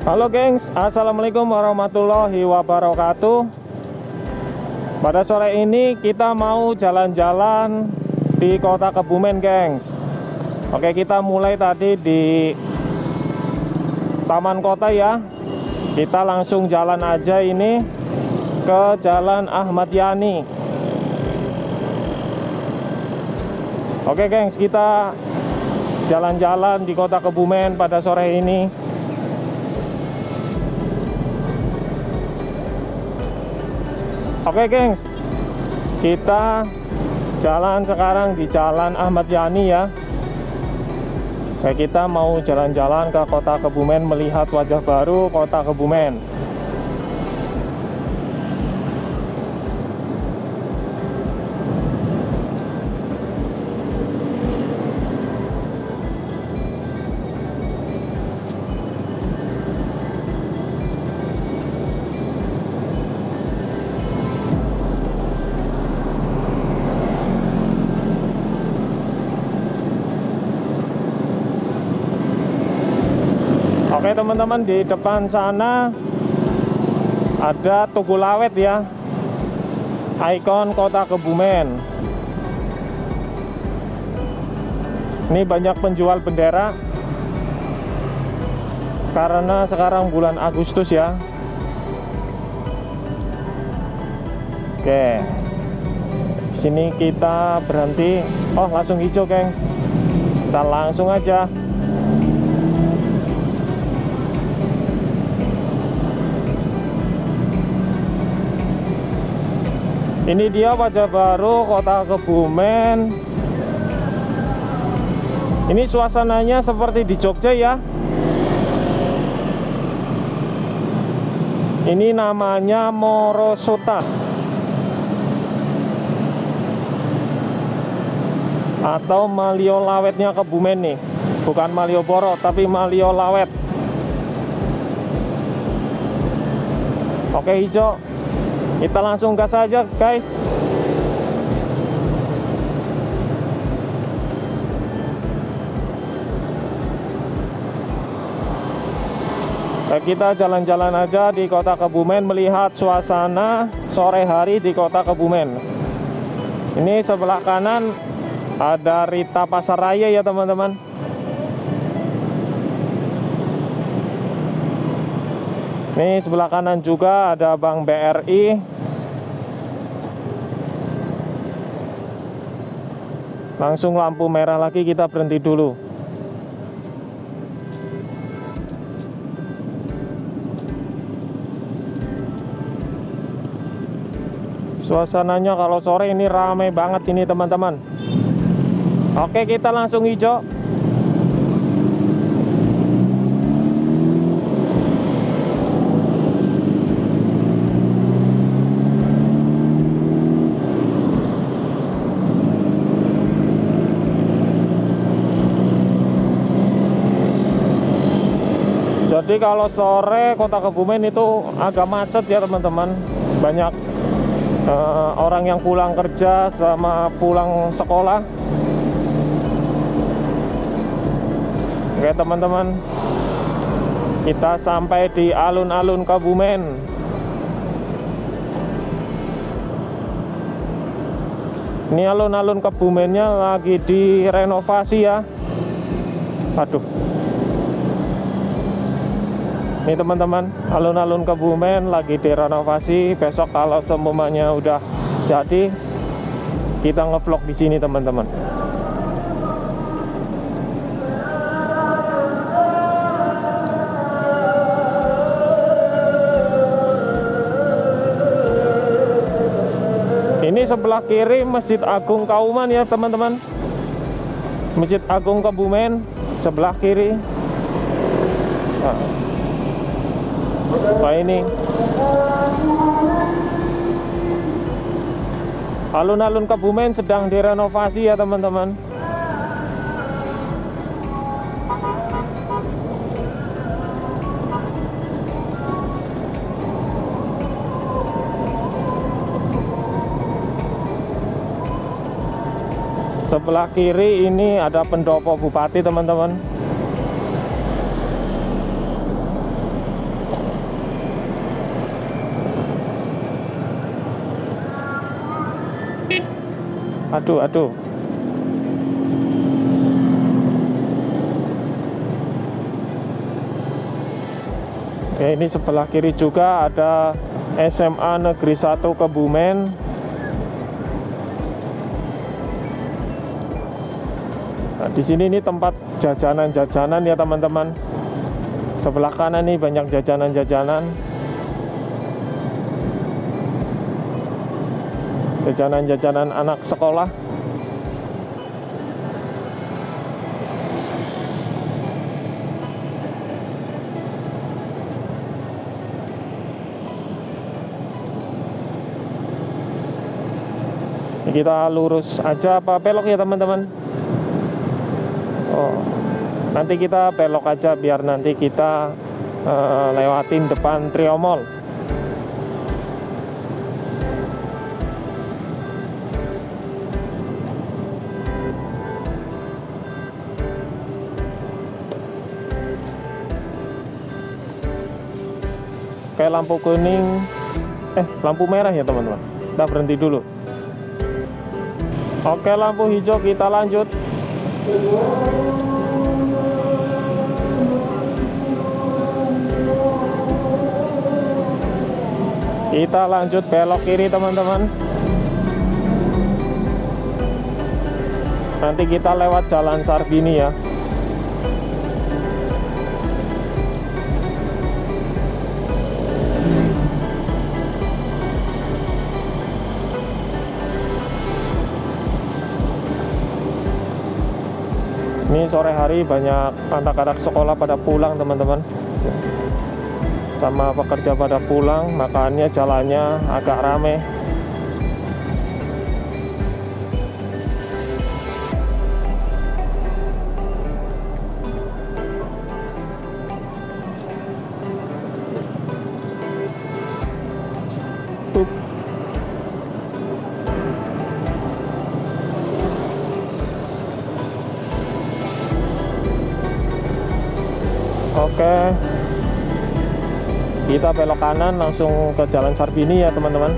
Halo gengs, assalamualaikum warahmatullahi wabarakatuh. Pada sore ini kita mau jalan-jalan di kota Kebumen gengs. Oke, kita mulai tadi di taman kota ya. Kita langsung jalan aja ini ke Jalan Ahmad Yani. Oke gengs, kita jalan-jalan di kota Kebumen pada sore ini. Oke gengs, kita jalan sekarang di Jalan Ahmad Yani ya. Oke, kita mau jalan-jalan ke kota Kebumen, melihat wajah baru kota Kebumen. Oke teman-teman, di depan sana ada Tugu Lawet ya, ikon kota Kebumen. Ini banyak penjual bendera karena sekarang bulan Agustus ya. Oke, sini kita berhenti. Oh, langsung hijau gengs, kita langsung aja. Ini dia wajah baru kota Kebumen. Ini suasananya seperti di Jogja ya. Ini namanya Morosota atau Maliolawetnya Kebumen nih. Bukan Malioboro tapi Maliolawet. Oke, hijau. Kita langsung gas aja guys. Kita jalan-jalan aja di kota Kebumen, melihat suasana sore hari di kota Kebumen. Ini sebelah kanan ada Rita Pasaraya ya teman-teman. Nih sebelah kanan juga ada Bank BRI. Langsung lampu merah lagi, kita berhenti dulu. Suasananya kalau sore ini ramai banget ini teman-teman. Oke, kita langsung hijau. Jadi kalau sore kota Kebumen itu agak macet ya teman-teman. Banyak orang yang pulang kerja sama pulang sekolah. Oke teman-teman, kita sampai di alun-alun Kebumen. Ini alun-alun Kebumennya lagi direnovasi ya. Aduh, ini teman-teman, alun-alun Kebumen lagi direnovasi. Besok kalau semuanya udah jadi, kita ngevlog di sini teman-teman. Ini sebelah kiri Masjid Agung Kauman ya teman-teman. Masjid Agung Kebumen sebelah kiri. Nah, ini alun-alun Kebumen sedang direnovasi ya teman-teman. Sebelah kiri ini ada pendopo bupati teman-teman. Aduh, aduh. Oke, ini sebelah kiri juga ada SMA Negeri 1 Kebumen. Nah, di sini ini tempat jajanan-jajanan ya teman-teman. Sebelah kanan nih banyak jajanan-jajanan. Jajanan-jajanan anak sekolah. Kita lurus aja apa belok ya teman-teman? Oh, nanti kita belok aja biar nanti kita lewatin depan Trio Mall. Oke, lampu kuning, lampu merah ya teman-teman. Kita berhenti dulu. Oke, lampu hijau, kita lanjut. Kita lanjut belok kiri teman-teman. Nanti kita lewat Jalan Sarbini ya. Ini sore hari banyak anak-anak sekolah pada pulang teman-teman, sama pekerja pada pulang, makanya jalannya agak rame. Oke, kita belok kanan langsung ke Jalan Sarbini ya teman-teman.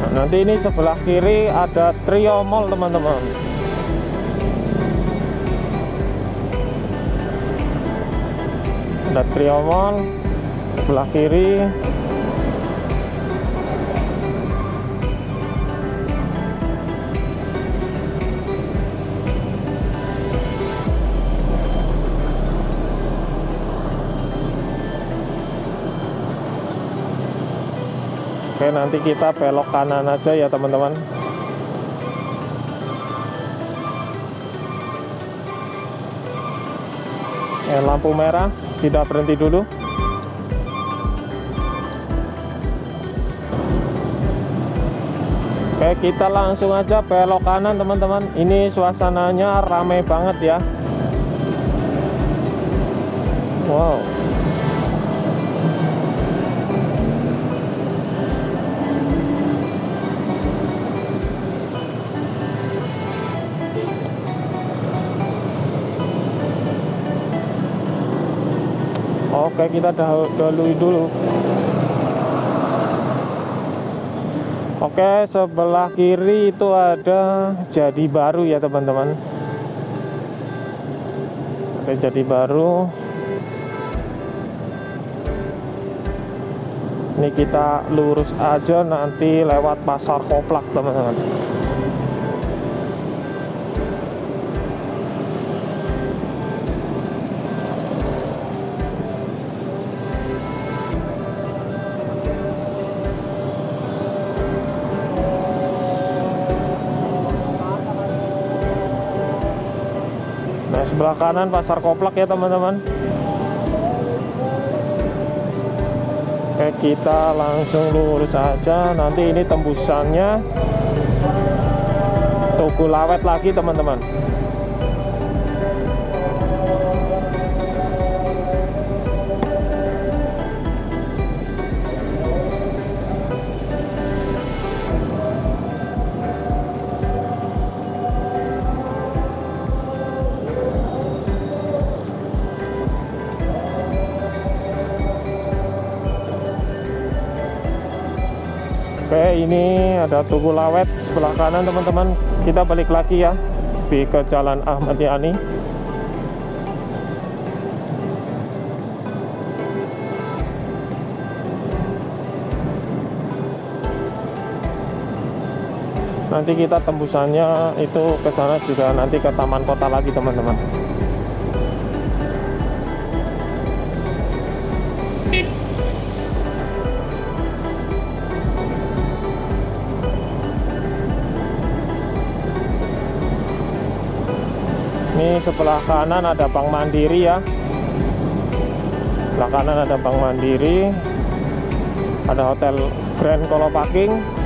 Nah, nanti ini sebelah kiri ada Trio Mall teman-teman. Ada Trio Mall sebelah kiri. Oke, nanti kita belok kanan aja ya teman-teman. Lampu merah, tidak berhenti dulu. Oke, kita langsung aja belok kanan teman-teman. Ini suasananya ramai banget ya. Wow. Oke, kita dahului dulu. Oke, sebelah kiri itu ada Jadi Baru ya teman-teman. Oke, Jadi Baru. Ini kita lurus aja, nanti lewat Pasar Koplak teman-teman. Sebelah kanan Pasar Koplak ya teman-teman. Oke, kita langsung lurus aja. Nanti ini tembusannya Tugu Lawet lagi teman-teman. Oke, ini ada Tugu Lawet sebelah kanan teman-teman. Kita balik lagi ya ke Jalan Ahmad Yani. Nanti kita tembusannya itu ke sana juga, nanti ke Taman Kota lagi teman-teman. Ini sebelah kanan ada Bank Mandiri ya. Sebelah kanan ada Bank Mandiri. Ada Hotel Grand Kolopaking.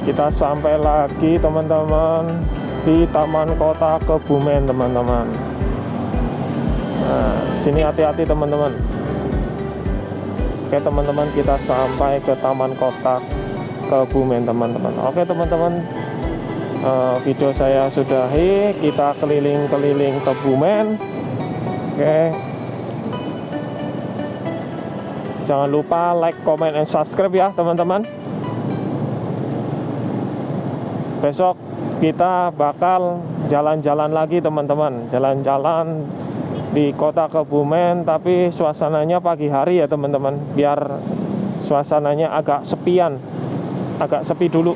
Kita sampai lagi teman-teman di Taman Kota Kebumen teman-teman. Nah, sini hati-hati teman-teman. Oke teman-teman, kita sampai ke Taman Kota Kebumen teman-teman. Oke teman-teman, video saya sudahi. Kita keliling-keliling Kebumen. Oke, jangan lupa like, comment, and subscribe ya teman-teman. Besok kita bakal jalan-jalan lagi teman-teman. Jalan-jalan di kota Kebumen, tapi suasananya pagi hari ya teman-teman, biar suasananya agak sepian, agak sepi dulu.